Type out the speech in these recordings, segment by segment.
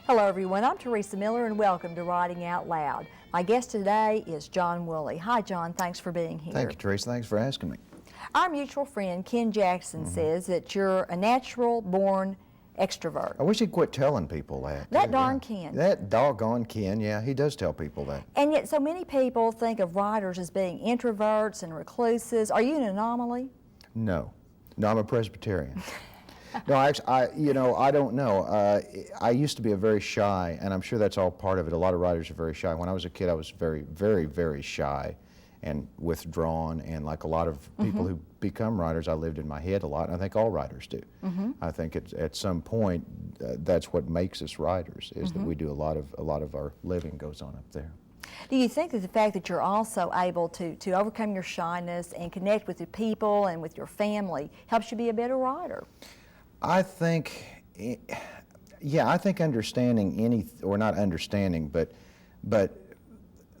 Hello everyone, I'm Teresa Miller and welcome to Writing Out Loud. My guest today is John Wooley. Hi John, thanks for being here. Thank you, Teresa. Thanks for asking me. Our mutual friend Ken Jackson says that you're a natural born extrovert. I wish he'd quit telling people that. That darn Ken. That doggone Ken, yeah, he does tell people that. And yet so many people think of writers as being introverts and recluses. Are you an anomaly? No. No, I'm a Presbyterian. No, actually, I don't know. I used to be a very shy, and I'm sure that's all part of it. A lot of writers are very shy. When I was a kid, I was very, very, very shy and withdrawn, and like a lot of people who become writers, I lived in my head a lot, and I think all writers do. I think at some point, that's what makes us writers, is that we do a lot of our living goes on up there. Do you think that the fact that you're also able to overcome your shyness and connect with the people and with your family helps you be a better writer? I think, yeah, I think understanding or not understanding, but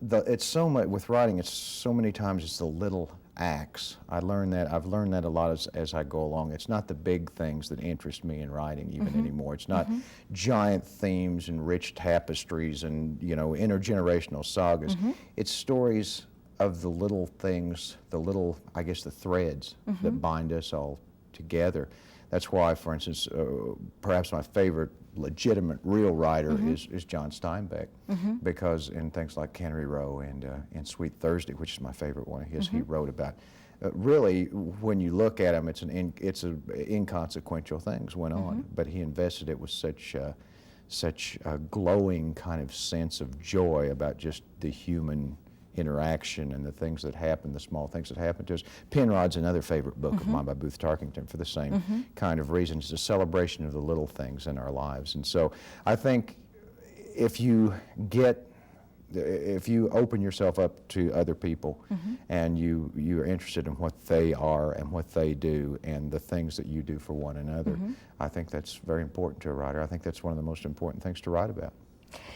it's so much with writing. It's so many times it's the little acts. I've learned that a lot as I go along. It's not the big things that interest me in writing even anymore. It's not giant themes and rich tapestries and intergenerational sagas. It's stories of the little things, I guess the threads that bind us all together. That's why, for instance, perhaps my favorite legitimate real writer is John Steinbeck, because in things like Cannery Row and Sweet Thursday, which is my favorite one of his, he wrote about. Really, when you look at him, it's inconsequential things went on, but he invested it with such a glowing kind of sense of joy about just the human interaction and the things that happen, the small things that happen to us. Penrod's another favorite book of mine by Booth Tarkington for the same kind of reason. It's a celebration of the little things in our lives. And so I think if you open yourself up to other people and you're interested in what they are and what they do and the things that you do for one another, I think that's very important to a writer. I think that's one of the most important things to write about.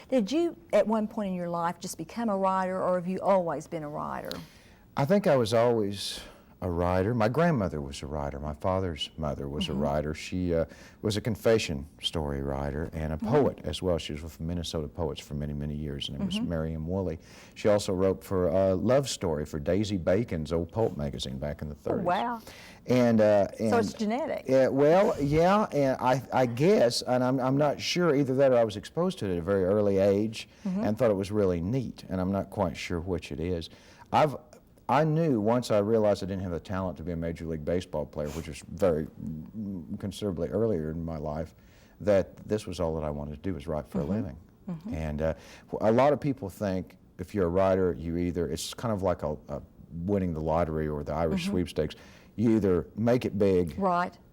Did you, at one point in your life, just become a writer, or have you always been a writer? I think I was always a writer. My grandmother was a writer. My father's mother was a writer. She was a confession story writer and a poet as well. She was with Minnesota Poets for many, many years, and it was Miriam Wooley. She also wrote for a love story for Daisy Bacon's old pulp magazine back in the 30s. Oh, wow. And so it's genetic. Well, yeah, and I guess, and I'm not sure either that or I was exposed to it at a very early age and thought it was really neat, and I'm not quite sure which it is. I knew once I realized I didn't have the talent to be a Major League Baseball player, which was very considerably earlier in my life, that this was all that I wanted to do was write for a living. And a lot of people think if you're a writer, it's kind of like a winning the lottery or the Irish sweepstakes. You either make it big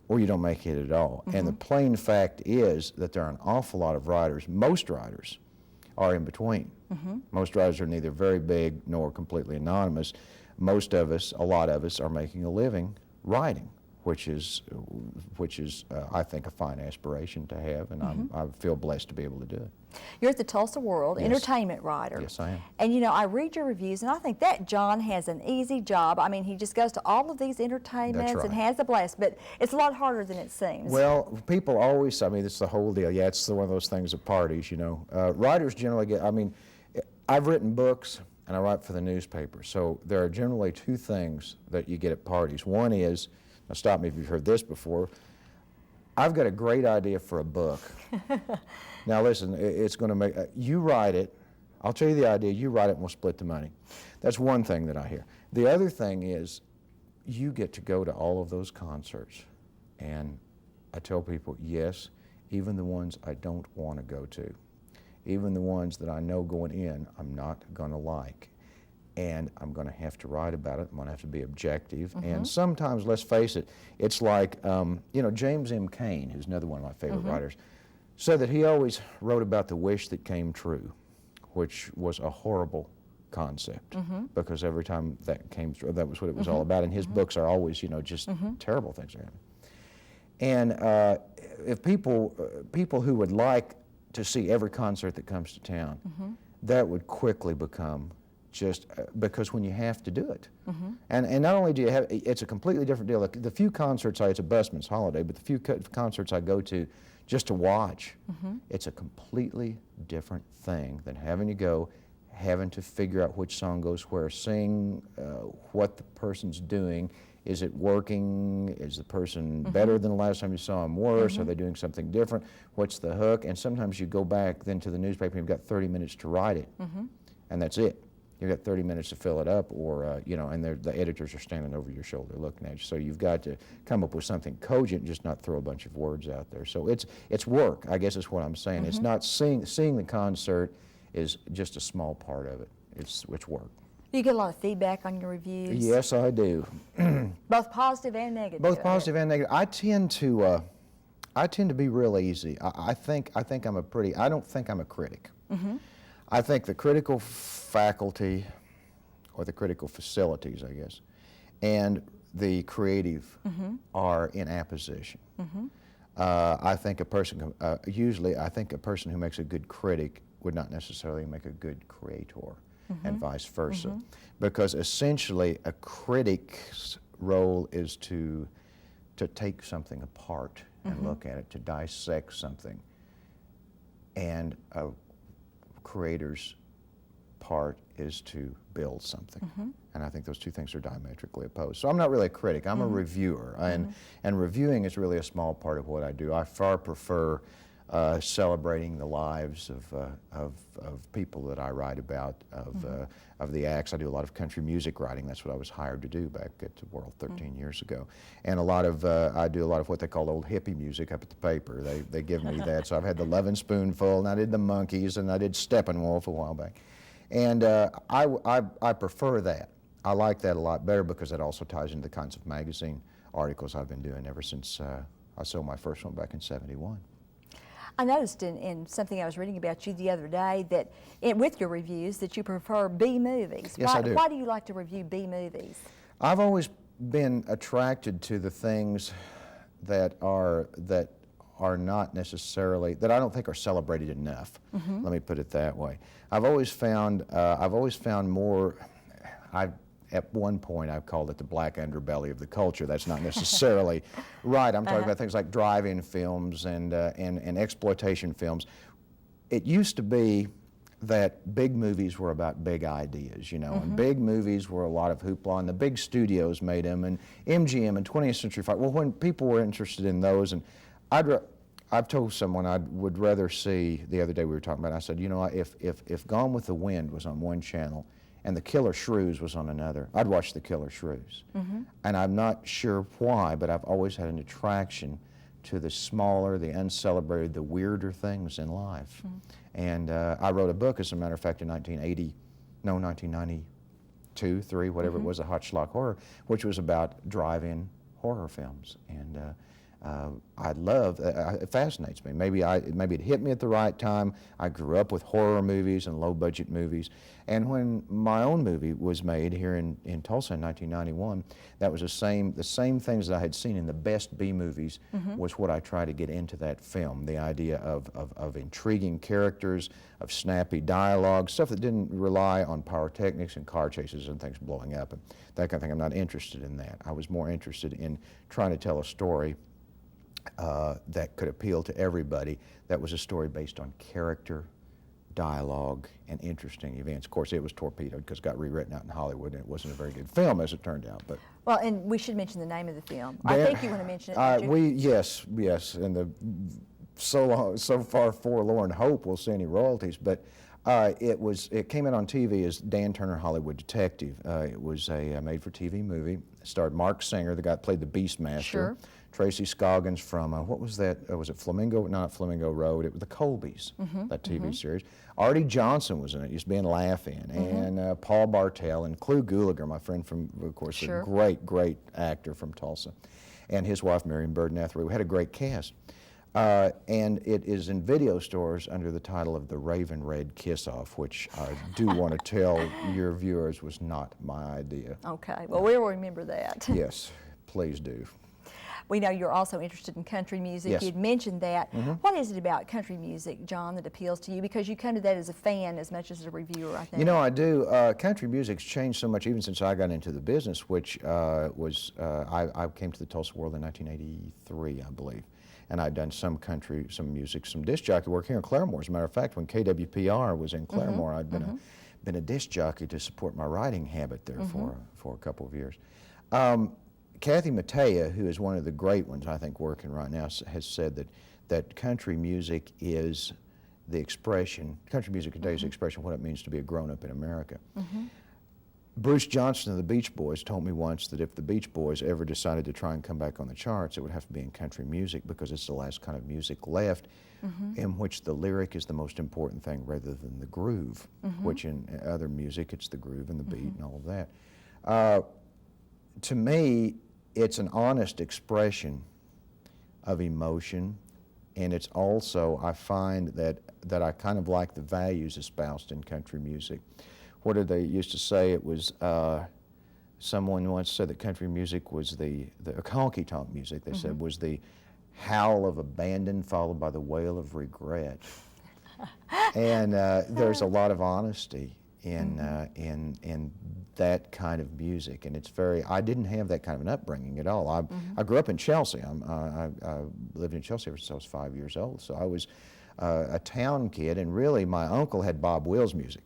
or you don't make it at all. And the plain fact is that there are an awful lot of writers, most writers are in between. Most writers are neither very big nor completely anonymous. Most of us, a lot of us, are making a living writing, which is I think, a fine aspiration to have, and I feel blessed to be able to do it. You're at the Tulsa World, entertainment writer. Yes, I am. And I read your reviews, and I think that John has an easy job. I mean, he just goes to all of these entertainments and has a blast, but it's a lot harder than it seems. Well, people always, it's the whole deal. Yeah, it's one of those things at parties, Writers generally I've written books, and I write for the newspaper, so there are generally two things that you get at parties. One is, now stop me if you've heard this before, I've got a great idea for a book. Now listen, it's going to make, you write it, I'll tell you the idea, you write it and we'll split the money. That's one thing that I hear. The other thing is, you get to go to all of those concerts. And I tell people, yes, even the ones I don't want to go to, even the ones that I know going in I'm not going to like. And I'm going to have to write about it. I'm going to have to be objective. And sometimes, let's face it, it's like, James M. Cain, who's another one of my favorite writers, said that he always wrote about the wish that came true, which was a horrible concept, because every time that came through, that was what it was all about. And his books are always, just terrible things are happening. And if people who would like to see every concert that comes to town, that would quickly become just because when you have to do it. And not only do you have, it's a completely different deal. The few concerts, it's a busman's holiday, but the few concerts I go to just to watch, it's a completely different thing than having to go, having to figure out which song goes where, sing what the person's doing. Is it working? Is the person better than the last time you saw them? Worse? Are they doing something different? What's the hook? And sometimes you go back then to the newspaper and you've got 30 minutes to write it, and that's it. You've got 30 minutes to fill it up, or you know, and the editors are standing over your shoulder looking at you. So you've got to come up with something cogent, just not throw a bunch of words out there. So it's work, I guess is what I'm saying. It's not seeing the concert is just a small part of it. It's work. You get a lot of feedback on your reviews? Yes, I do. Both positive and negative? Both positive and negative. I tend to be real easy. I don't think I'm a critic. I think the critical faculty, or the critical facilities, I guess, and the creative are in apposition. I think a person, usually I think a person who makes a good critic would not necessarily make a good creator. And vice versa. Because essentially a critic's role is to take something apart and look at it, to dissect something. And a creator's part is to build something. And I think those two things are diametrically opposed. So I'm not really a critic, I'm a reviewer. And reviewing is really a small part of what I do. I far prefer celebrating the lives of people that I write about, of the acts. I do a lot of country music writing. That's what I was hired to do back at the World 13 years ago. And I do a lot of what they call old hippie music up at the paper. They give me that. So I've had the Lovin' Spoonful, and I did the Monkees, and I did Steppenwolf a while back. And I prefer that. I like that a lot better because it also ties into the kinds of magazine articles I've been doing ever since I sold my first one back in '71. I noticed in something I was reading about you the other day that with your reviews that you prefer B movies. Yes, I do. Why do you like to review B movies? I've always been attracted to the things that are not necessarily, that I don't think are celebrated enough. Let me put it that way. I've always found more. At one point, I've called it the black underbelly of the culture. That's not necessarily right. I'm talking about things like drive-in films and exploitation films. It used to be that big movies were about big ideas, you know, and big movies were a lot of hoopla, and the big studios made them, and MGM and 20th Century Fox. Well, when people were interested in those, and I've told someone I would rather see, the other day we were talking about, I said, you know, if Gone with the Wind was on one channel, and The Killer Shrews was on another, I'd watch The Killer Shrews. And I'm not sure why, but I've always had an attraction to the smaller, the uncelebrated, the weirder things in life. And I wrote a book, as a matter of fact, in 1992, 3, whatever it was, a Hot Schlock Horror, which was about drive-in horror films. And it fascinates me. Maybe it hit me at the right time. I grew up with horror movies and low-budget movies. And when my own movie was made here in Tulsa in 1991, that was the same things that I had seen in the best B movies was what I tried to get into that film. The idea of intriguing characters, of snappy dialogue, stuff that didn't rely on pyrotechnics and car chases and things blowing up and that kind of thing. I'm not interested in that. I was more interested in trying to tell a story that could appeal to everybody, that was a story based on character, dialogue, and interesting events. Of course, it was torpedoed because it got rewritten out in Hollywood, and it wasn't a very good film, as it turned out. But well, and we should mention the name of the film. I think you want to mention it. Don't you? Yes, and the so far forlorn hope we'll see any royalties, but it came out on TV as Dan Turner Hollywood Detective. It was a made-for-TV movie. It starred Mark Singer, the guy that played the Beastmaster. Sure. Tracy Scoggins from, what was that? Was it Flamingo? Not Flamingo Road. It was the Colbys, that TV series. Artie Johnson was in it. He was being Laugh in. And Paul Bartel and Clu Gulager, my friend from, of course, a great actor from Tulsa. And his wife, Miriam Burden-Ethery. We had a great cast. And it is in video stores under the title of The Raven Red Kiss-Off, which I do want to tell your viewers was not my idea. Okay, well, we will remember that. Yes, please do. We know you're also interested in country music. Yes. You'd mentioned that. What is it about country music, John, that appeals to you? Because you come to that as a fan as much as a reviewer, I think. You know, I do. Country music's changed so much even since I got into the business, which I came to the Tulsa world in 1983, I believe. And I'd done some country, some music, some disc jockey work here in Claremore. As a matter of fact, when KWPR was in Claremore, I'd been a disc jockey to support my writing habit there for a couple of years. Kathy Mattea, who is one of the great ones I think working right now, has said that country music is the expression, country music today is the expression of what it means to be a grown-up in America. Bruce Johnston of the Beach Boys told me once that if the Beach Boys ever decided to try and come back on the charts, it would have to be in country music because it's the last kind of music left in which the lyric is the most important thing rather than the groove, which in other music it's the groove and the beat and all of that. To me, it's an honest expression of emotion, and it's also, I find that I kind of like the values espoused in country music. What did they used to say? It was, someone once said that country music was the honky-tonk music, they said, was the howl of abandon followed by the wail of regret. And there's a lot of honesty in that kind of music, and it's very, I didn't have that kind of an upbringing at all. I grew up in Chelsea. I lived in Chelsea ever since I was 5 years old, so I was a town kid, and really my uncle had Bob Wills music,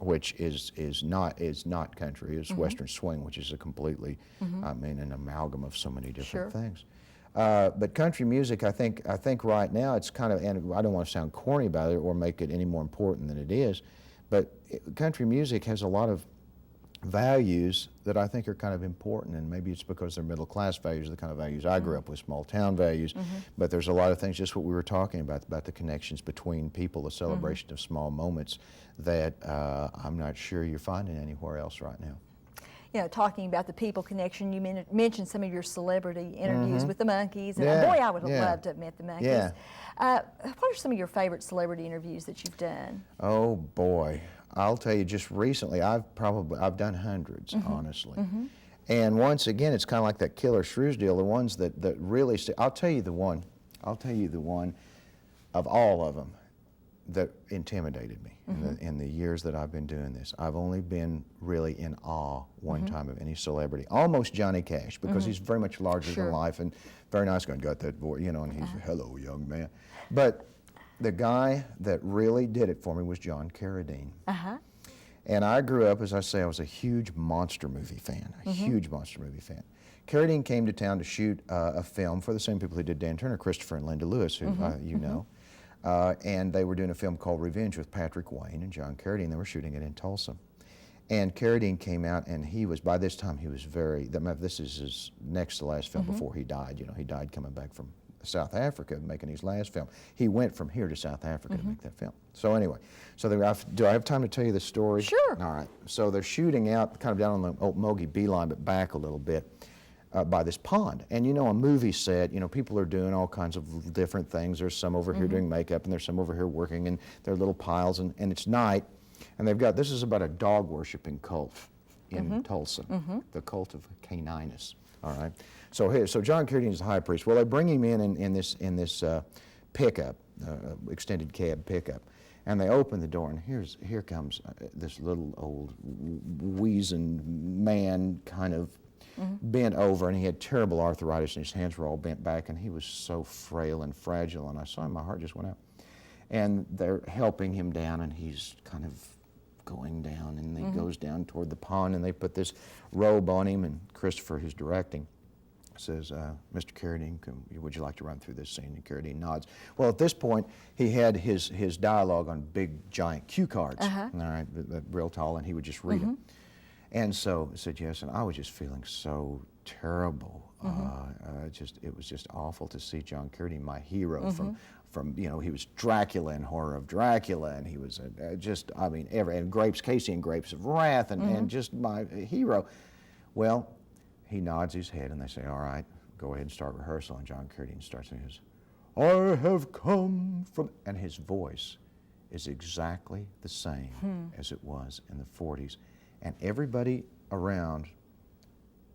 which is not country. It's Western swing, which is a completely, I mean, an amalgam of so many different things. But country music, I think right now it's kind of, and I don't want to sound corny about it or make it any more important than it is, but country music has a lot of values that I think are kind of important, and maybe it's because they're middle class values, the kind of values I grew up with, small town values, but there's a lot of things, just what we were talking about the connections between people, the celebration of small moments that I'm not sure you're finding anywhere else right now. You know, talking about the people connection, you mentioned some of your celebrity interviews with the Monkees, and boy, I would have loved to have met the Monkees. What are some of your favorite celebrity interviews that you've done? Oh boy, I'll tell you, just recently, I've done hundreds, honestly. And once again, it's kind of like that Killer Shrews deal, the ones that really, I'll tell you the one of all of them that intimidated me in the years that I've been doing this. I've only been really in awe one time of any celebrity, almost Johnny Cash, because he's very much larger than life and very nice guy, got that voice, you know, and he's, hello, young man. But the guy that really did it for me was John Carradine. And I grew up, as I say, I was a huge monster movie fan, a huge monster movie fan. Carradine came to town to shoot a film for the same people who did Dan Turner, Christopher and Linda Lewis, who you know. And they were doing a film called Revenge with Patrick Wayne and John Carradine. They were shooting it in Tulsa. And Carradine came out, and he was, by this time, he was very, this is his next to last film before he died. You know, he died coming back from South Africa, making his last film. He went from here to South Africa to make that film. So anyway, so do I have time to tell you the story? Sure. All right. So they're shooting out kind of down on the Okmulgee Beeline, but back a little bit. By this pond. And you know, a movie set, you know, people are doing all kinds of different things. There's some over here doing makeup, and there's some over here working, and there are little piles, and it's night, and they've got, this is about a dog worshiping cult in Tulsa, the cult of Caninus, all right? So John Carradine is the high priest. Well, they bring him in this pickup, extended cab pickup, and they open the door, and here comes this little old weazened man, kind of bent over, and he had terrible arthritis, and his hands were all bent back, and he was so frail and fragile, and I saw him, my heart just went out. And they're helping him down, and he's kind of going down, and he goes down toward the pond, and they put this robe on him, and Christopher, who's directing, says, Mr. Carradine, would you like to run through this scene? And Carradine nods. Well, at this point, he had his dialogue on big, giant cue cards, all right, real tall, and he would just read them. And so I said yes, and I was just feeling so terrible. It was just awful to see John Carradine, my hero, from you know, he was Dracula in Horror of Dracula, and he was I mean, and Casey and Grapes of Wrath, and just my hero. Well, he nods his head, and they say, all right, go ahead and start rehearsal, and John Carradine starts saying his, I have come from, and his voice is exactly the same as it was in the 40s. And everybody around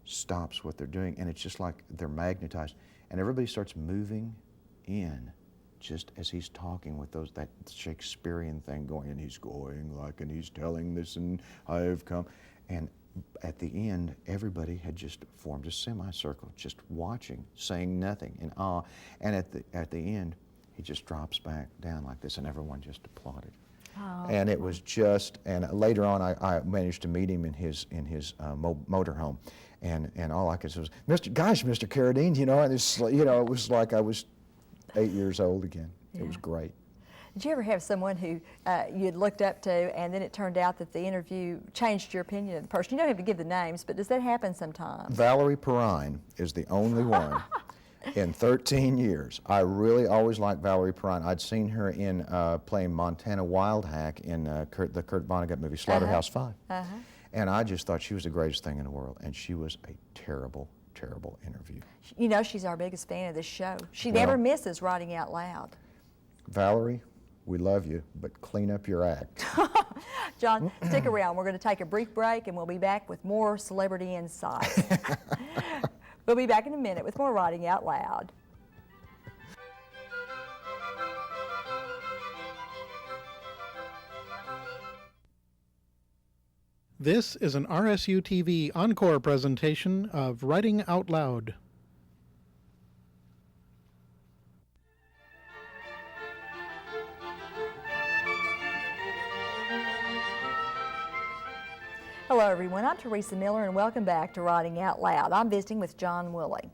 stops what they're doing, and it's just like they're magnetized, and everybody starts moving in just as he's talking with that Shakespearean thing going, and he's going like, and he's telling this, and I have come, and at the end, everybody had just formed a semicircle, just watching, saying nothing in awe, and at the end, he just drops back down like this, and everyone just applauded. Oh. And it was just, and later on, I managed to meet him in his motorhome, and all I could say was, Mr. Carradine, you know, and it's, you know, it was like I was 8 years old again. Yeah. It was great. Did you ever have someone who you had looked up to, and then it turned out that the interview changed your opinion of the person? You don't have to give the names, but does that happen sometimes? Valerie Perrine is the only one. In 13 years. I really always liked Valerie Perrine. I'd seen her in playing Montana Wildhack in the Kurt Vonnegut movie Slaughterhouse-Five. And I just thought she was the greatest thing in the world, and she was a terrible, terrible interview. You know, she's our biggest fan of this show. She never misses Writing Out Loud. Valerie, we love you, but clean up your act. John, stick around. We're going to take a brief break, and we'll be back with more celebrity insights. We'll be back in a minute with more Writing Out Loud. This is an RSU-TV Encore presentation of Writing Out Loud. Hello everyone, I'm Teresa Miller and welcome back to Writing Out Loud. I'm visiting with John Wooley.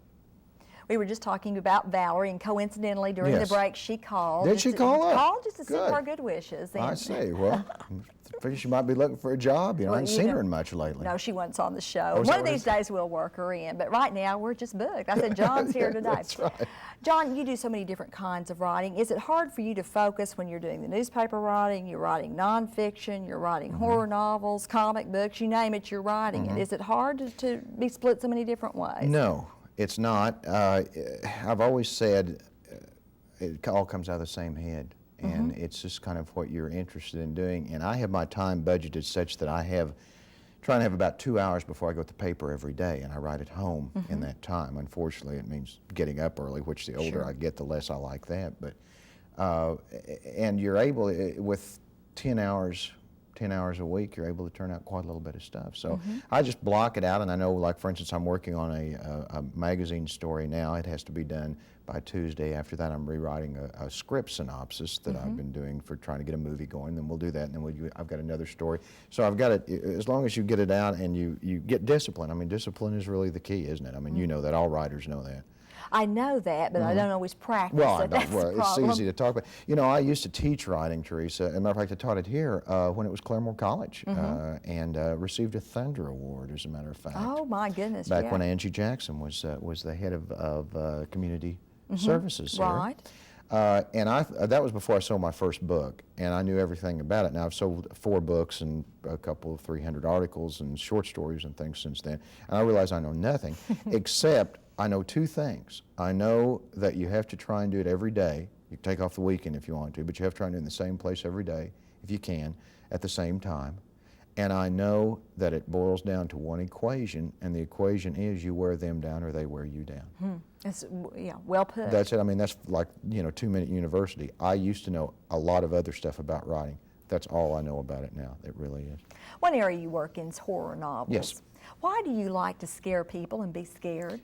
We were just talking about Valerie, and coincidentally during the break she called. Did she call up? Called just to send her good wishes. I see. Well, I figure she might be looking for a job. You know, I haven't seen her in much lately. No, she wasn't on the show. One of these days we'll work her in, but right now we're just booked. I said John's here today. That's right. John, you do so many different kinds of writing. Is it hard for you to focus when you're doing the newspaper writing, you're writing nonfiction, you're writing horror novels, comic books, you name it, you're writing it. Is it hard to be split so many different ways? No, it's not. I've always said it all comes out of the same head, and it's just kind of what you're interested in doing. And I have my time budgeted such that try and have about 2 hours before I go to the paper every day, and I write at home in that time. Unfortunately, it means getting up early, which the older I get, the less I like that. But and you're able, with 10 hours a week, you're able to turn out quite a little bit of stuff. So I just block it out, and I know, like for instance, I'm working on a magazine story now. It has to be done by Tuesday. After that, I'm rewriting a script synopsis that I've been doing for trying to get a movie going. Then we'll do that, and then I've got another story. So I've got it, as long as you get it out and you get discipline. I mean, discipline is really the key, isn't it? I mean, you know that, all writers know that. I know that, but I don't always practice it. It's easy to talk about. You know, I used to teach writing, Teresa. As a matter of fact, I taught it here when it was Claremore College, and received a Thunder Award, as a matter of fact. Oh my goodness! Back when Angie Jackson was the head of community services here. Right. And that was before I sold my first book, and I knew everything about it. Now I've sold 4 books and a couple of 300 articles and short stories and things since then, and I realize I know nothing except I know 2 things. I know that you have to try and do it every day. You can take off the weekend if you want to, but you have to try and do it in the same place every day, if you can, at the same time. And I know that it boils down to one equation, and the equation is you wear them down or they wear you down. That's, well put. That's it. I mean, that's like, 2-minute university. I used to know a lot of other stuff about writing. That's all I know about it now. It really is. One area you work in is horror novels. Yes. Why do you like to scare people and be scared?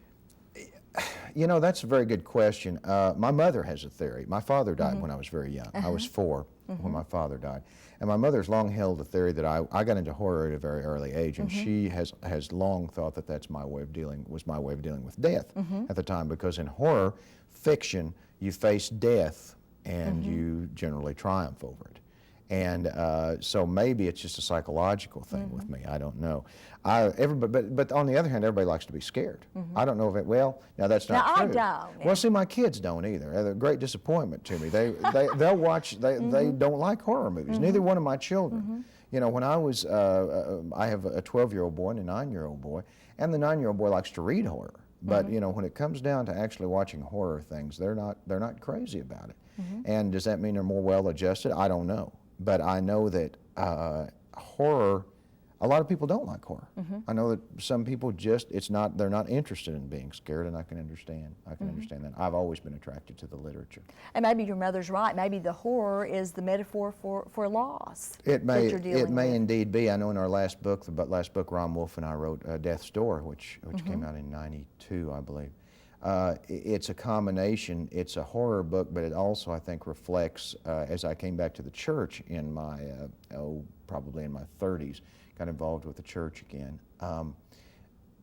You know, that's a very good question. My mother has a theory. My father died when I was very young. I was 4 when my father died. And my mother's long held the theory that I got into horror at a very early age, and she has long thought that was my way of dealing with death at the time, because in horror fiction, you face death and you generally triumph over it. And so maybe it's just a psychological thing with me. I don't know. But on the other hand, everybody likes to be scared. I don't know if it. Well, now that's not true. I don't. Well, see, my kids don't either. They're a great disappointment to me. They'll watch. They don't like horror movies. Neither one of my children. You know, when I was, I have a 12-year-old boy and a 9-year-old boy, and the 9-year-old boy likes to read horror. But you know, when it comes down to actually watching horror things, they're not crazy about it. And does that mean they're more well-adjusted? I don't know. But I know that horror, A lot of people don't like horror. I know that some people just, they're not interested in being scared, and I can understand. I can understand that. I've always been attracted to the literature. And maybe your mother's right. Maybe the horror is the metaphor for loss It that you're dealing it may with. indeed be. I know in our last book, Ron Wolf and I wrote Death's Door, which came out in '92, I believe. It's a combination. It's a horror book, but it also, I think, reflects, as I came back to the church in my, probably in my 30s, got involved with the church again.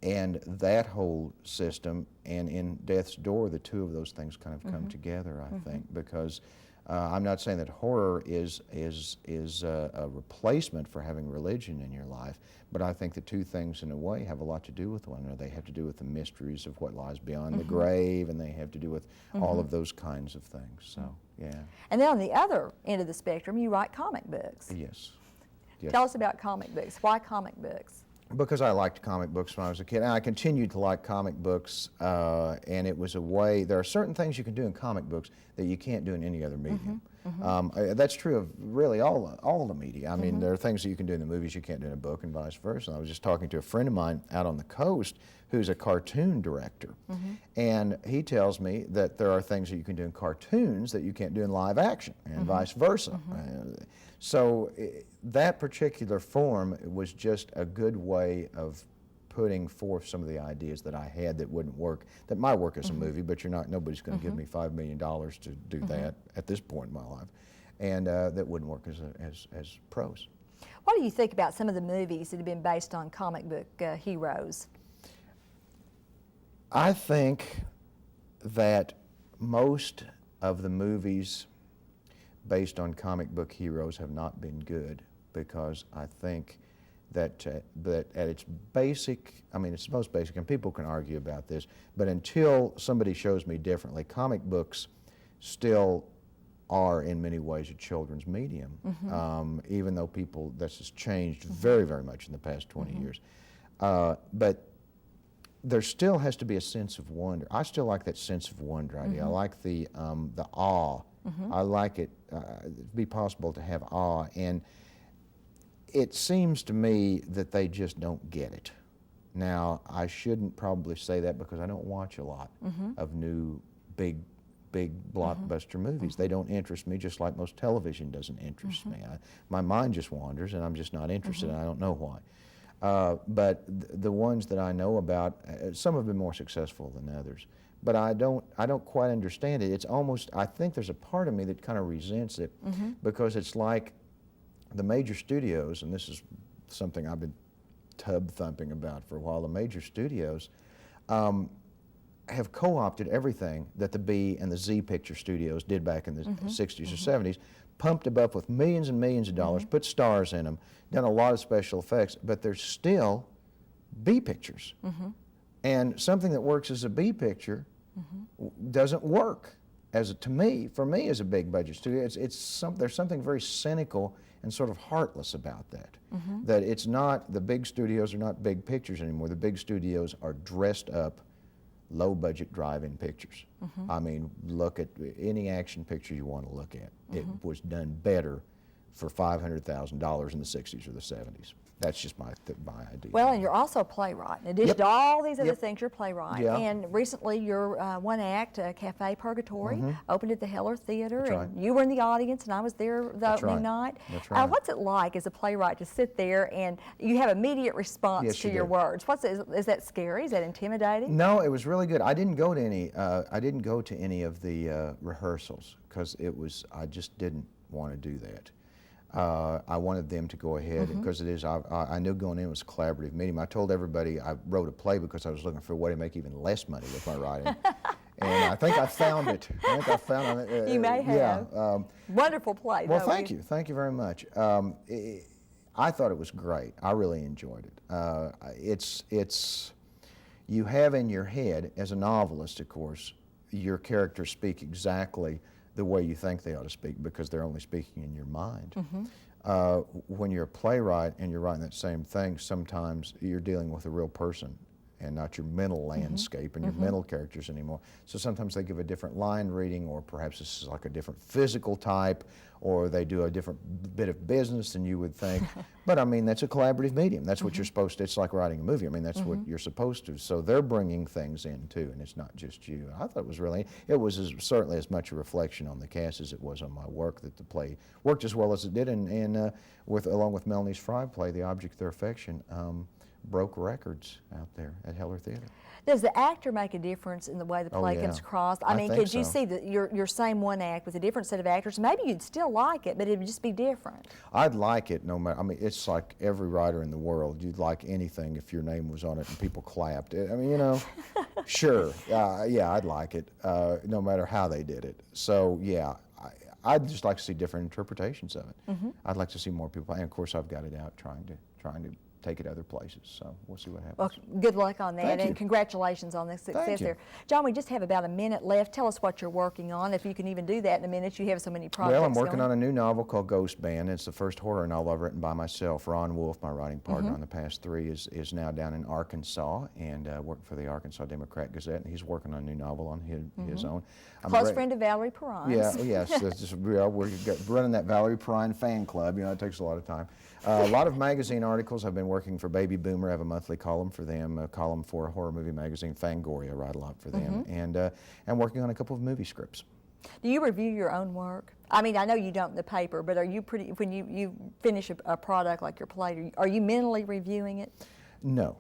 And that whole system, and in Death's Door, the two of those things kind of come together, I think, because I'm not saying that horror is a replacement for having religion in your life, but I think the two things, in a way, have a lot to do with one another. They have to do with the mysteries of what lies beyond the grave, and they have to do with all of those kinds of things. So, yeah. And then on the other end of the spectrum, you write comic books. Yes. Yes. Tell us about comic books. Why comic books? Because I liked comic books when I was a kid, and I continued to like comic books, and it was a way, there are certain things you can do in comic books that you can't do in any other medium. That's true of really all the media. I mean, there are things that you can do in the movies you can't do in a book, and vice versa. I was just talking to a friend of mine out on the coast who's a cartoon director, and he tells me that there are things that you can do in cartoons that you can't do in live action, and vice versa. So that particular form was just a good way of putting forth some of the ideas that I had that wouldn't work, that might work as a movie, but nobody's going to give me $5 million to do that at this point in my life, and that wouldn't work as prose. What do you think about some of the movies that have been based on comic book heroes? I think that most of the movies based on comic book heroes have not been good, because I think that at its basic, I mean, it's most basic, and people can argue about this, but until somebody shows me differently, comic books still are in many ways a children's medium, even though this has changed very, very much in the past 20 years. But there still has to be a sense of wonder. I still like that sense of wonder idea. I like the awe. I like it to be possible to have awe, and it seems to me that they just don't get it. Now, I shouldn't probably say that because I don't watch a lot of new big blockbuster movies. They don't interest me, just like most television doesn't interest me. My mind just wanders, and I'm just not interested, and I don't know why. But the ones that I know about, some have been more successful than others. But I don't quite understand it. It's almost, I think there's a part of me that kind of resents it, because it's like the major studios, and this is something I've been tub thumping about for a while, the major studios have co-opted everything that the B and the Z picture studios did back in the 60s or 70s, pumped them up with millions and millions of dollars, put stars in them, done a lot of special effects, but they're still B pictures. And something that works as a B picture doesn't work for me as a big budget studio. There's something very cynical and sort of heartless about that. That it's not, the big studios are not big pictures anymore. The big studios are dressed up, low budget drive-in pictures. I mean, look at any action picture you want to look at. It was done better for $500,000 in the 60s or the 70s. That's just my idea. Well, and you're also a playwright. In addition to all these other things, you're a playwright. Yeah. And recently, your one act, Cafe Purgatory, opened at the Heller Theater. That's and right. you were in the audience, and I was there the opening night. That's right. What's it like as a playwright to sit there and you have immediate response Yes, to you your do. words? Is that scary? Is that intimidating? No, it was really good. I didn't go to any. I didn't go to any of the rehearsals because I just didn't want to do that. I wanted them to go ahead because I knew going in was a collaborative medium. I told everybody I wrote a play because I was looking for a way to make even less money with my writing. And I think I found it. You may have. Yeah. Wonderful play. Well, though. thank you. Thank you very much. I thought it was great. I really enjoyed it. You have in your head, as a novelist, of course, your characters speak exactly the way you think they ought to speak because they're only speaking in your mind. When you're a playwright and you're writing that same thing, sometimes you're dealing with a real person and not your mental landscape and your mental characters anymore. So sometimes they give a different line reading, or perhaps this is like a different physical type, or they do a different bit of business than you would think. But I mean, that's a collaborative medium. That's what you're supposed to, it's like writing a movie. I mean, that's what you're supposed to. So they're bringing things in too, and it's not just you. I thought it was certainly as much a reflection on the cast as it was on my work, that the play worked as well as it did, and along with Melanie's Fry play, The Object of Their Affection, broke records out there at Heller Theater. Does the actor make a difference in the way the play comes across? I mean, think could you so. see your same one act with a different set of actors? Maybe you'd still like it, but it would just be different. I'd like it no matter, I mean, it's like every writer in the world. You'd like anything if your name was on it and people clapped. I mean, you know, sure, yeah, I'd like it, no matter how they did it. So, yeah, I'd just like to see different interpretations of it. I'd like to see more people, and of course I've got it out trying to take it other places, so we'll see what happens. Well, good luck on that, Thank and you. congratulations on the success Thank you. there. John, we just have about a minute left. Tell us what you're working on, if you can even do that in a minute. You have so many projects Well, I'm working going. on a new novel called Ghost Band. It's the first horror novel I've written by myself. Ron Wolf, my writing partner on the past 3, is now down in Arkansas and working for the Arkansas Democrat Gazette, and he's working on a new novel on his own. Close friend of Valerie Perrine's. Yeah, yes, that's just real. We're running that Valerie Perrine fan club. You know, it takes a lot of time. A lot of magazine articles. I've been working for Baby Boomer. I have a monthly column for them, a column for a horror movie magazine, Fangoria. I write a lot for them, and working on a couple of movie scripts. Do you review your own work? I mean, I know you don't in the paper, but are you when you finish a product like your play, are you mentally reviewing it? No,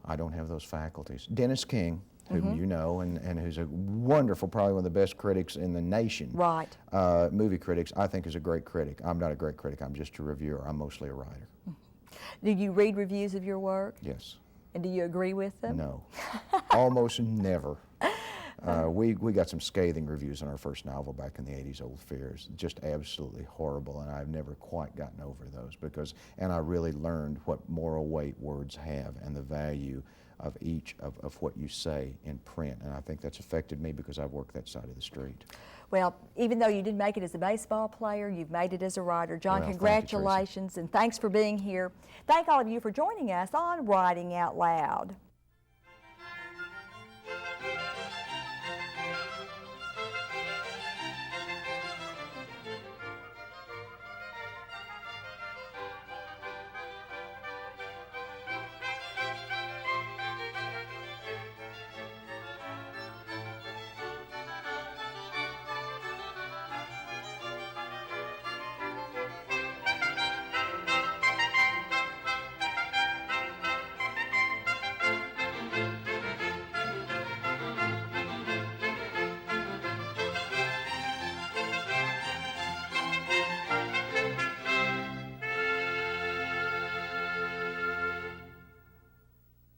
I don't have those faculties. Dennis King, whom you know, and who's a wonderful, probably one of the best critics in the nation. Right. Movie critics, I think is a great critic. I'm not a great critic, I'm just a reviewer. I'm mostly a writer. Do you read reviews of your work? Yes. And do you agree with them? No. Almost never. We got some scathing reviews on our first novel back in the 80s, Old Fears. Just absolutely horrible, and I've never quite gotten over those and I really learned what moral weight words have and the value of each of what you say in print, and I think that's affected me because I've worked that side of the street. Well, even though you didn't make it as a baseball player, you've made it as a writer. John, Well, thank you, congratulations, and thanks for being here. Thank all of you for joining us on Writing Out Loud.